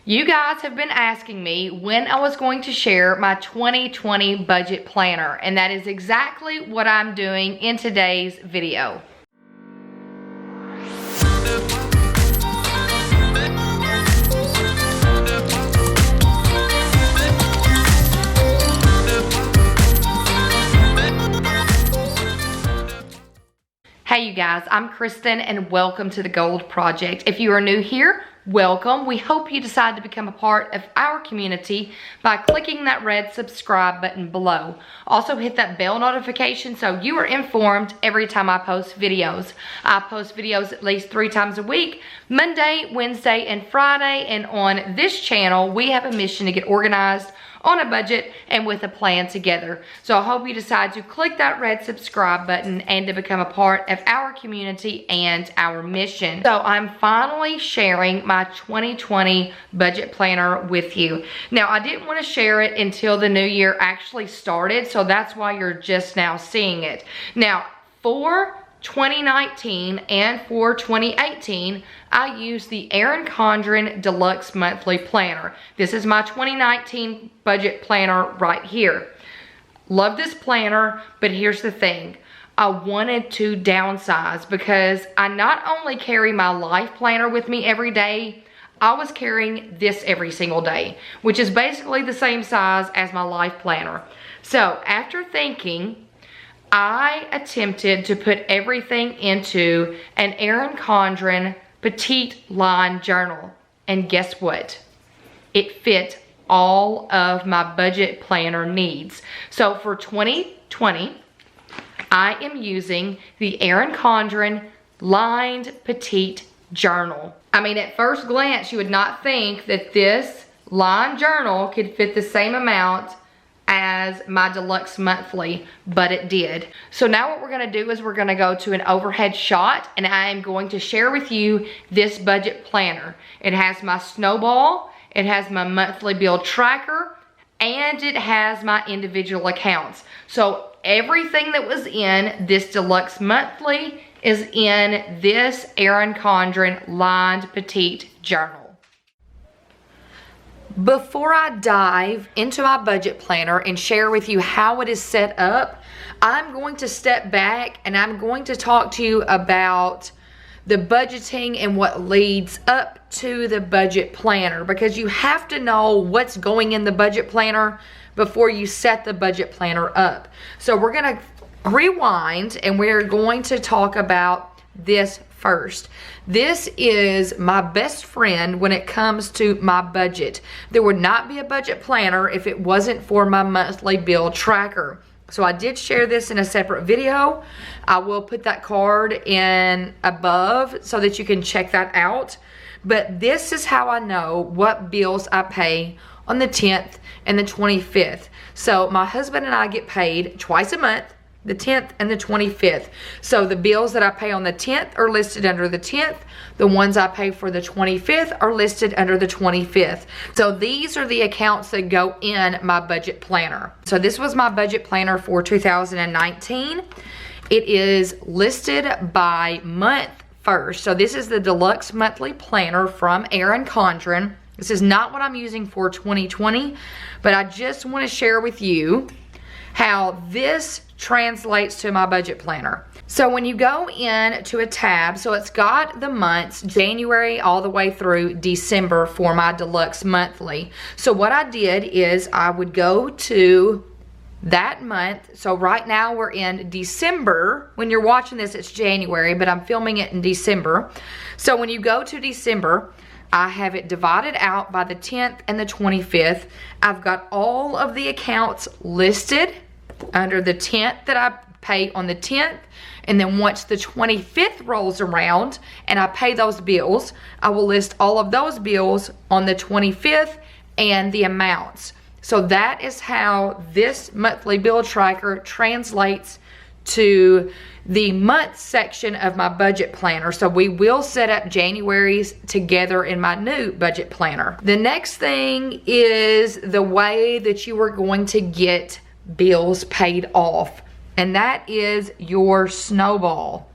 You guys have been asking me when I was going to share my 2020 budget planner, and that is exactly what I'm doing in today's video. Hey you guys, I'm Kristin and welcome to the Gold Project. If you are new here, welcome. We hope you decide to become a part of our community by clicking that red subscribe button below. Also hit that bell notification so you are informed every time I post videos. I post videos at least 3 times a week, Monday, Wednesday, and Friday. And on this channel, we have a mission to get organized on a budget and with a plan together. So I hope you decide to click that red subscribe button and to become a part of our community and our mission. So I'm finally sharing my 2020 budget planner with you. Now I didn't want to share it until the new year actually started, so that's why you're just now seeing it. Now for 2019 and for 2018, I used the Erin Condren Deluxe Monthly Planner. This is my 2019 budget planner right here. Love this planner, but here's the thing. I wanted to downsize because I not only carry my life planner with me every day, I was carrying this every single day, which is basically the same size as my life planner. So after thinking, I attempted to put everything into an Erin Condren petite line journal. And guess what? It fit all of my budget planner needs. So for 2020, I am using the Erin Condren lined petite journal. I mean, at first glance, you would not think that this lined journal could fit the same amount as my deluxe monthly, but it did. So now what we're gonna do is we're gonna go to an overhead shot and I am going to share with you this budget planner. It has my Snowball, it has my monthly bill tracker, and it has my individual accounts. So everything that was in this deluxe monthly is in this Erin Condren lined petite journal. Before I dive into my budget planner and share with you how it is set up, I'm going to step back and I'm going to talk to you about the budgeting and what leads up to the budget planner, because you have to know what's going in the budget planner before you set the budget planner up. So we're going to rewind and we're going to talk about this first. This is my best friend when it comes to my budget. There would not be a budget planner if it wasn't for my monthly bill tracker. So I did share this in a separate video. I will put that card in above so that you can check that out. But this is how I know what bills I pay on the 10th and the 25th. So my husband and I get paid twice a month, the 10th and the 25th. So the bills that I pay on the 10th are listed under the 10th. The ones I pay for the 25th are listed under the 25th. So these are the accounts that go in my budget planner. So this was my budget planner for 2019. It is listed by month first. So this is the deluxe monthly planner from Erin Condren. This is not what I'm using for 2020, but I just want to share with you how this translates to my budget planner. So when you go in to a tab, so it's got the months January all the way through December for my deluxe monthly. So what I did is I would go to that month. So right now we're in December. When you're watching this, it's January, but I'm filming it in December. So when you go to December, I have it divided out by the 10th and the 25th. I've got all of the accounts listed under the 10th that I pay on the 10th, and then once the 25th rolls around and I pay those bills, I will list all of those bills on the 25th and the amounts. So that is how this monthly bill tracker translates to the month section of my budget planner. So we will set up January's together in my new budget planner. The next thing is the way that you are going to get bills paid off, and that is your Snowball.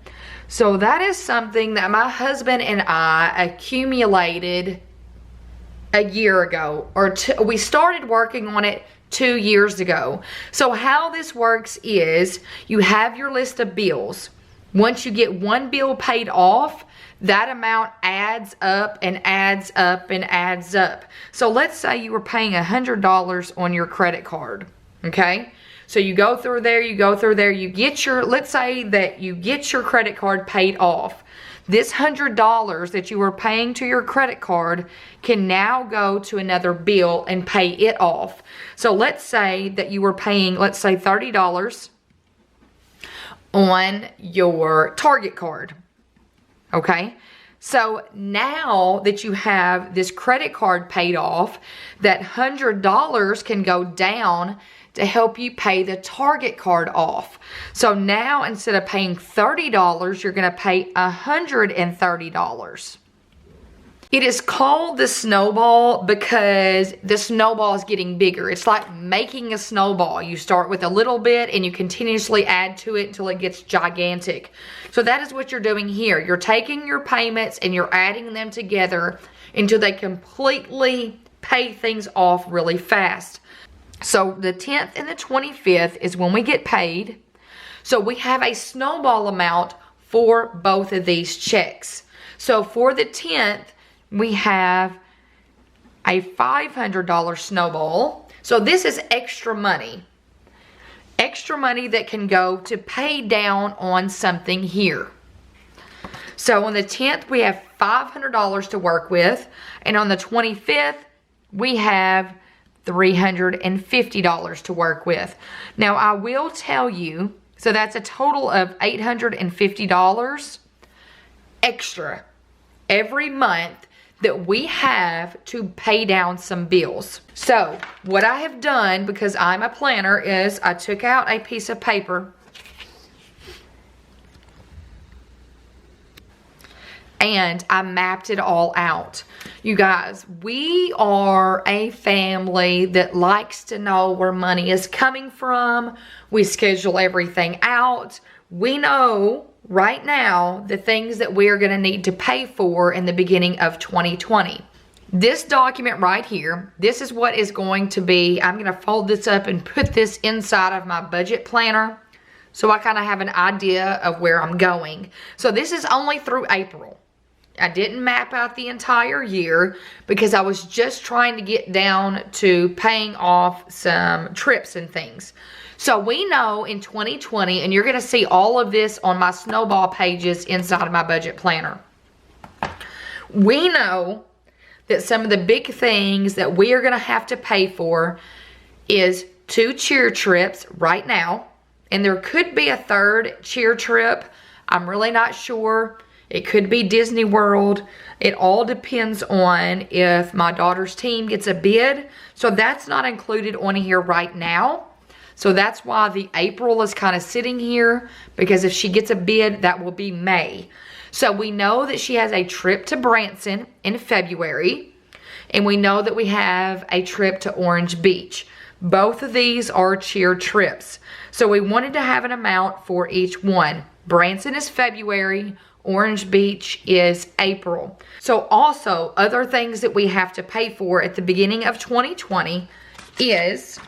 So that is something that my husband and I accumulated a year ago, or we started working on it 2 years ago. So how this works is you have your list of bills. Once you get one bill paid off, that amount adds up and adds up and adds up. So let's say you were paying $100 on your credit card, okay? So you go through there, you get your, let's say that you get your credit card paid off. This $100 that you were paying to your credit card can now go to another bill and pay it off. So let's say that you were paying, let's say $30 on your Target card, okay? So now that you have this credit card paid off, that $100 can go down to help you pay the Target card off. So now instead of paying $30, you're gonna pay $130. It is called the snowball because the snowball is getting bigger. It's like making a snowball. You start with a little bit and you continuously add to it until it gets gigantic. So that is what you're doing here. You're taking your payments and you're adding them together until they completely pay things off really fast. So the 10th and the 25th is when we get paid. So we have a snowball amount for both of these checks. So for the 10th, we have a $500 snowball. So this is extra money. Extra money that can go to pay down on something here. So on the 10th, we have $500 to work with. And on the 25th, we have $350 to work with. Now I will tell you, so that's a total of $850 extra every month that we have to pay down some bills. So what I have done, because I'm a planner, is I took out a piece of paper and I mapped it all out. You guys, we are a family that likes to know where money is coming from. We schedule everything out. We know right now the things that we are going to need to pay for in the beginning of 2020. This document right here, this is what is going to be, I'm going to fold this up and put this inside of my budget planner so I kind of have an idea of where I'm going. So this is only through April. I didn't map out the entire year because I was just trying to get down to paying off some trips and things. So we know in 2020, and you're going to see all of this on my snowball pages inside of my budget planner. We know that some of the big things that we are going to have to pay for is 2 cheer trips right now. And there could be a 3rd cheer trip. I'm really not sure. It could be Disney World. It all depends on if my daughter's team gets a bid. So that's not included on here right now. So that's why the April is kind of sitting here, because if she gets a bid, that will be May. So we know that she has a trip to Branson in February, and we know that we have a trip to Orange Beach. Both of these are cheer trips. So we wanted to have an amount for each one. Branson is February, Orange Beach is April. So also, other things that we have to pay for at the beginning of 2020 is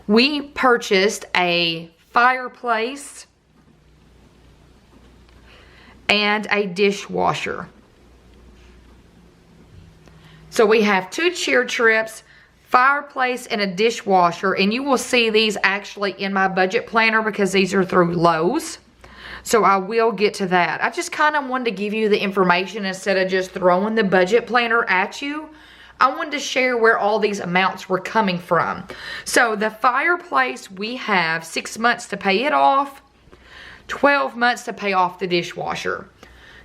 we purchased a fireplace and a dishwasher. So we have 2 cheer trips, fireplace, and a dishwasher, and you will see these actually in my budget planner because these are through Lowe's. So I will get to that. I just kind of wanted to give you the information instead of just throwing the budget planner at you. I wanted to share where all these amounts were coming from. So the fireplace, we have 6 months to pay it off, 12 months to pay off the dishwasher.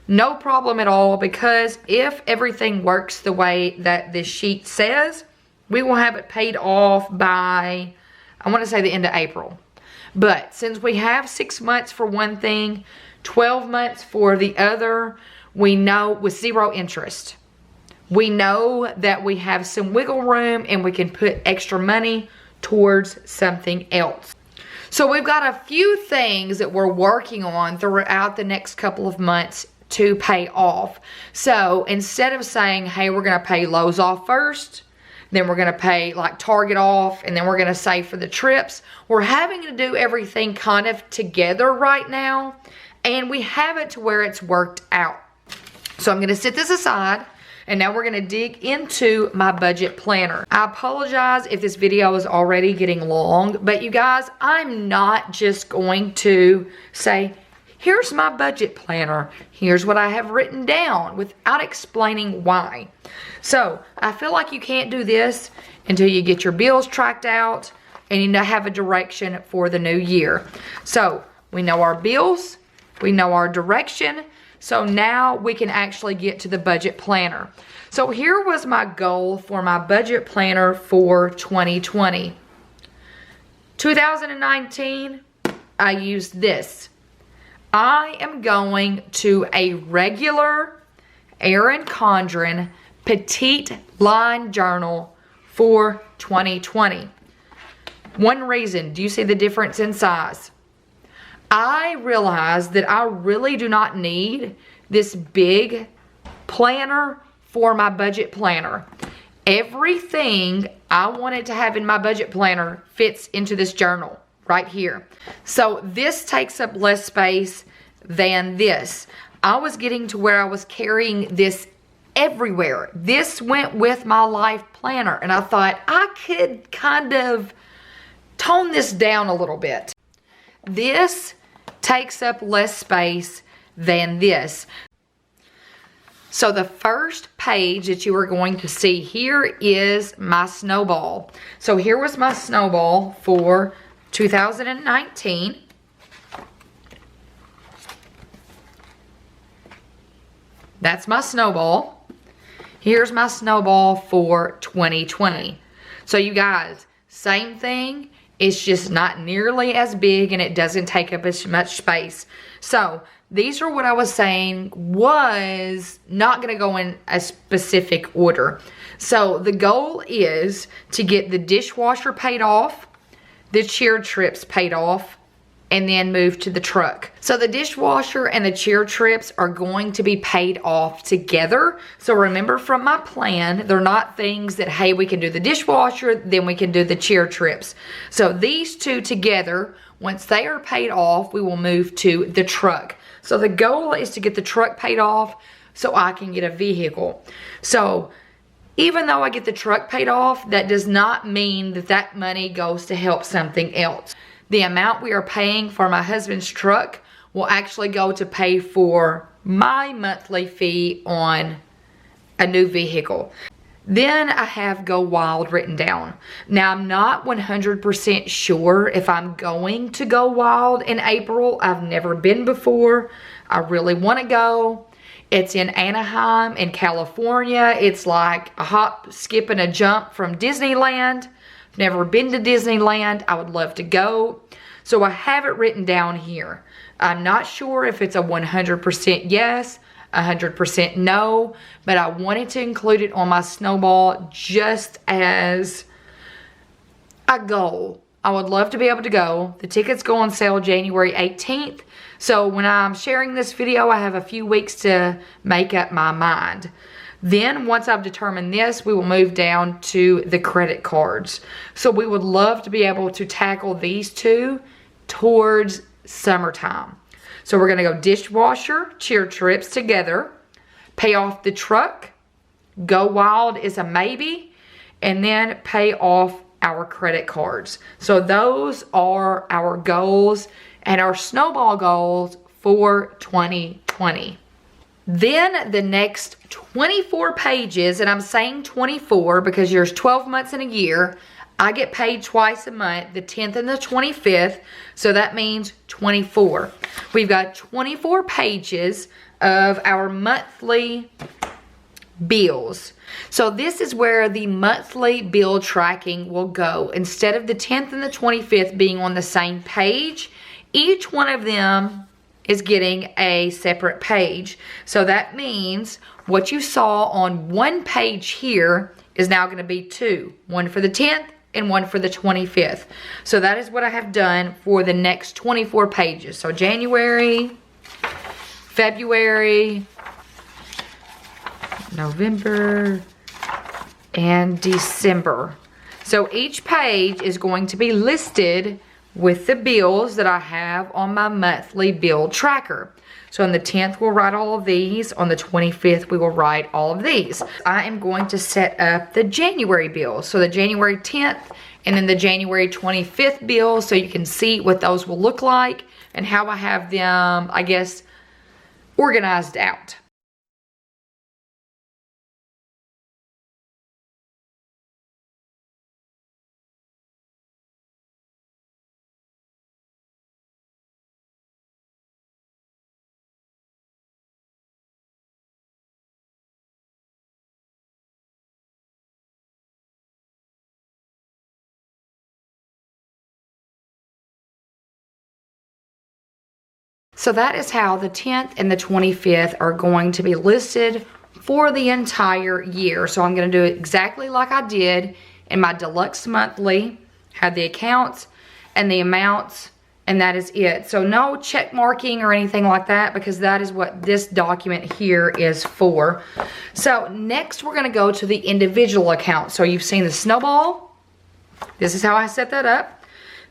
No problem at all, because if everything works the way that this sheet says, we will have it paid off by, I want to say, the end of April. But since we have 6 months for one thing, 12 months for the other, we know with 0 interest. We know that we have some wiggle room and we can put extra money towards something else. So we've got a few things that we're working on throughout the next couple of months to pay off. So instead of saying, hey, we're gonna pay Lowe's off first, then we're gonna pay like Target off, and then we're gonna save for the trips, we're having to do everything kind of together right now, and we have it to where it's worked out. So I'm gonna set this aside, and now we're gonna dig into my budget planner. I apologize if this video is already getting long, but you guys, I'm not just going to say, here's my budget planner, here's what I have written down, without explaining why. So I feel like you can't do this until you get your bills tracked out and you have a direction for the new year. So we know our bills, we know our direction, so now we can actually get to the budget planner. So here was my goal for my budget planner for 2020. 2019, I used this. I am going to a regular Erin Condren petite line journal for 2020. One reason, do you see the difference in size? I realized that I really do not need this big planner for my budget planner. Everything I wanted to have in my budget planner fits into this journal right here. So this takes up less space than this. I was getting to where I was carrying this everywhere. This went with my life planner, and I thought I could kind of tone this down a little bit. This takes up less space than this. So the first page that you are going to see here is my Snowball. So here was my Snowball for 2019. That's my Snowball. Here's my Snowball for 2020. So you guys, same thing. It's just not nearly as big, and it doesn't take up as much space. So these are what I was saying was not going to go in a specific order. So the goal is to get the dishwasher paid off, the cheer trips paid off, and then move to the truck. So the dishwasher and the cheer trips are going to be paid off together. So remember from my plan, they're not things that, hey, we can do the dishwasher, then we can do the cheer trips. So these two together, once they are paid off, we will move to the truck. So the goal is to get the truck paid off so I can get a vehicle. So even though I get the truck paid off, that does not mean that that money goes to help something else. The amount we are paying for my husband's truck will actually go to pay for my monthly fee on a new vehicle. Then I have Go Wild written down. Now I'm not 100% sure if I'm going to go wild in April. I've never been before. I really want to go. It's in Anaheim in California. It's like a hop, skip, and a jump from Disneyland. I've never been to Disneyland. I would love to go. So I have it written down here. I'm not sure if it's a 100% yes, 100% no, but I wanted to include it on my Snowball just as a goal. I would love to be able to go. The tickets go on sale January 18th. So when I'm sharing this video, I have a few weeks to make up my mind. Then once I've determined this, we will move down to the credit cards. So we would love to be able to tackle these two towards summertime. So we're going to go dishwasher, cheer trips together, pay off the truck, Go Wild is a maybe, and then pay off our credit cards. So those are our goals and our Snowball goals for 2020. Then the next 24 pages, and I'm saying 24 because there's 12 months in a year. I get paid twice a month, the 10th and the 25th, so that means 24. We've got 24 pages of our monthly bills. So this is where the monthly bill tracking will go. Instead of the 10th and the 25th being on the same page, each one of them is getting a separate page. So that means what you saw on one page here is now going to be two. One for the 10th and one for the 25th. So that is what I have done for the next 24 pages. So January, February, November, and December. So each page is going to be listed with the bills that I have on my monthly bill tracker. So on the 10th, we'll write all of these. On the 25th, we will write all of these. I am going to set up the January bill. So the January 10th and then the January 25th bill, so you can see what those will look like and how I have them, I guess, organized out. So that is how the 10th and the 25th are going to be listed for the entire year. So I'm going to do it exactly like I did in my deluxe monthly, have the accounts and the amounts, and that is it. So no check marking or anything like that, because that is what this document here is for. So next we're going to go to the individual account. So you've seen the Snowball. This is how I set that up.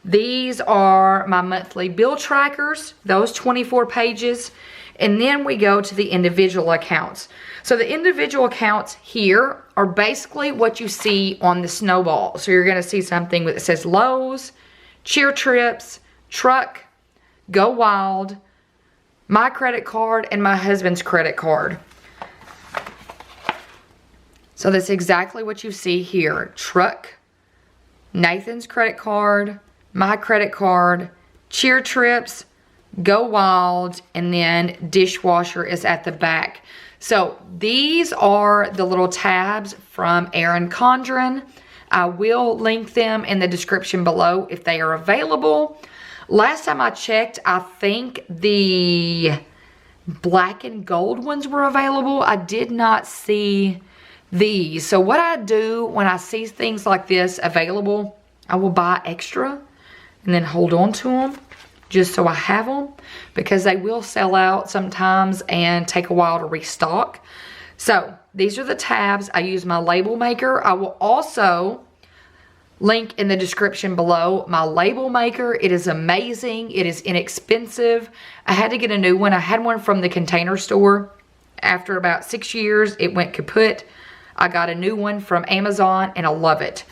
These are my monthly bill trackers, those 24 pages. And then we go to the individual accounts. So the individual accounts here are basically what you see on the Snowball. So you're going to see something that says Lowe's, Cheer Trips, Truck, Go Wild, my credit card, and my husband's credit card. So that's exactly what you see here. Truck, Nathan's credit card, my credit card, Cheer Trips, Go Wild, and then dishwasher is at the back. So these are the little tabs from Erin Condren. I will link them in the description below if they are available. Last time I checked, I think the black and gold ones were available. I did not see these. So what I do when I see things like this available, I will buy extra and then hold on to them just so I have them, because they will sell out sometimes and take a while to restock. So these are the tabs. I use my label maker. I will also link in the description below my label maker. It is amazing. It is inexpensive. I had to get a new one. I had one from the Container Store. After about 6 years, it went kaput. I got a new one from Amazon and I love it.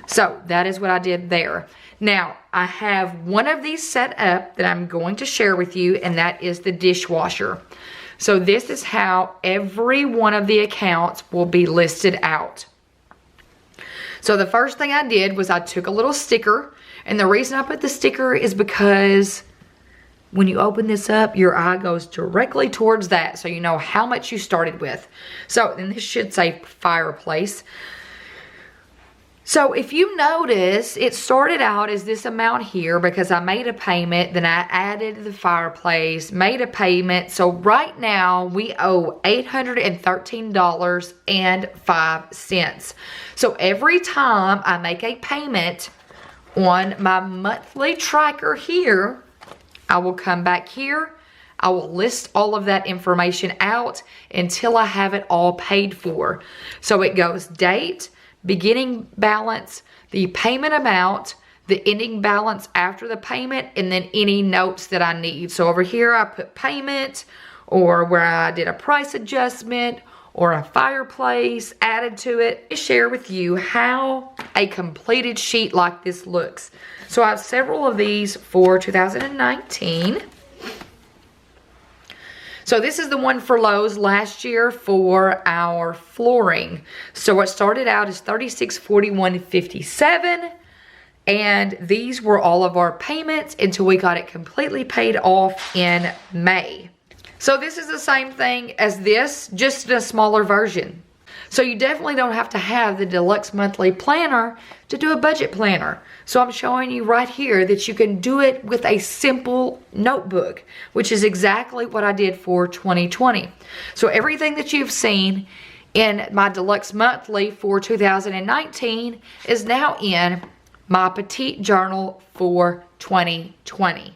So that is what I did there. Now, I have one of these set up that I'm going to share with you, and that is the dishwasher. So this is how every one of the accounts will be listed out. So the first thing I did was I took a little sticker, and the reason I put the sticker is because when you open this up, your eye goes directly towards that, so you know how much you started with. So, and this should say fireplace. So if you notice, it started out as this amount here because I made a payment, then I added the fireplace, made a payment. So right now we owe $813.05. So every time I make a payment on my monthly tracker here, I will come back here. I will list all of that information out until I have it all paid for. So it goes date, beginning balance, the payment amount, the ending balance after the payment, and then any notes that I need. So over here I put payment, or where I did a price adjustment, or a fireplace added to it. I share with you how a completed sheet like this looks. So I have several of these for 2019. So this is the one for Lowe's last year for our flooring. So what started out is $36.41.57, and these were all of our payments until we got it completely paid off in May. So this is the same thing as this, just in a smaller version. So you definitely don't have to have the Deluxe Monthly Planner to do a budget planner. So I'm showing you right here that you can do it with a simple notebook, which is exactly what I did for 2020. So everything that you've seen in my Deluxe Monthly for 2019 is now in my Petite Journal for 2020.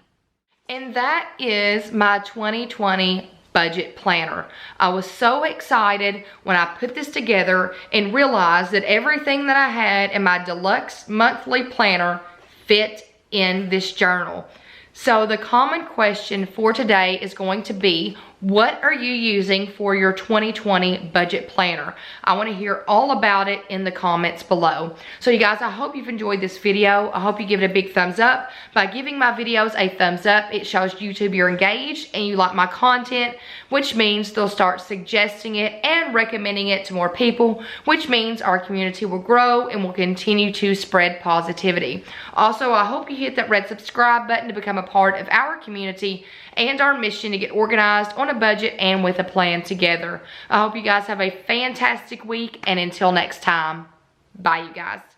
And that is my 2020 budget planner. I was so excited when I put this together and realized that everything that I had in my deluxe monthly planner fit in this journal. So the common question for today is going to be, what are you using for your 2020 budget planner? I want to hear all about it in the comments below. So you guys, I hope you've enjoyed this video. I hope you give it a big thumbs up. By giving my videos a thumbs up, it shows YouTube you're engaged and you like my content, which means they'll start suggesting it and recommending it to more people, which means our community will grow and will continue to spread positivity. Also, I hope you hit that red subscribe button to become a part of our community and our mission to get organized on a budget and with a plan together. I hope you guys have a fantastic week, and until next time, bye you guys.